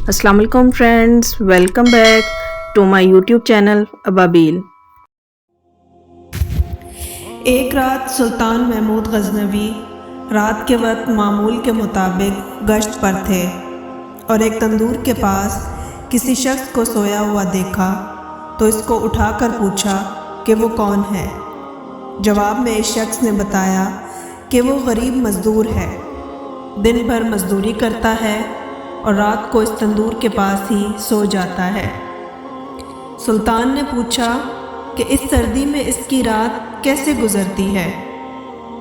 अस्सलाम वालेकुम friends, welcome back to my YouTube channel Ababeel. एक रात सुल्तान महमूद गजनवी रात के वक्त मामूल के मुताबिक गश्त पर थे और एक तंदूर के पास किसी शख्स को सोया हुआ देखा तो इसको उठाकर पूछा कि वो कौन है। जवाब में इस शख्स ने बताया कि वो गरीब मज़दूर है, दिन भर मज़दूरी करता है और रात को इस तंदूर के पास ही सो जाता है। सुल्तान ने पूछा कि इस सर्दी में इसकी रात कैसे गुज़रती है,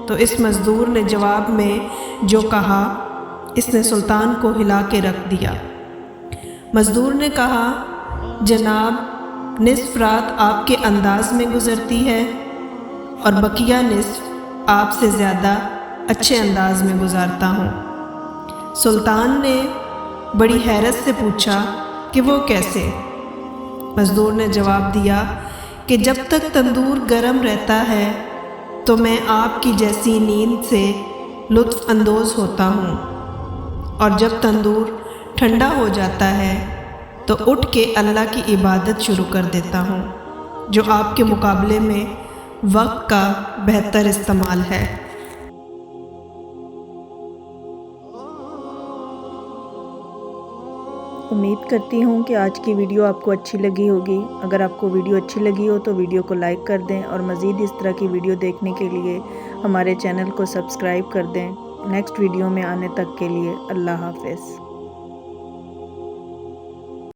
तो इस मज़दूर ने जवाब में जो कहा इसने सुल्तान को हिला के रख दिया। मज़दूर ने कहा, जनाब निस्फ रात आपके अंदाज में गुज़रती है और बकिया निस्फ आपसे ज़्यादा अच्छे अंदाज में गुजारता हूँ। सुल्तान ने बड़ी हैरत से पूछा कि वो कैसे। मज़दूर ने जवाब दिया कि जब तक तंदूर गर्म रहता है तो मैं आपकी जैसी नींद से लुत्फ़ अंदोज़ होता हूँ, और जब तंदूर ठंडा हो जाता है तो उठ के अल्लाह की इबादत शुरू कर देता हूँ, जो आपके मुकाबले में वक्त का बेहतर इस्तेमाल है। उम्मीद करती हूँ कि आज की वीडियो आपको अच्छी लगी होगी। अगर आपको वीडियो अच्छी लगी हो तो वीडियो को लाइक कर दें और मज़ीद इस तरह की वीडियो देखने के लिए हमारे चैनल को सब्सक्राइब कर दें। नेक्स्ट वीडियो में आने तक के लिए अल्लाह हाफ़िज़।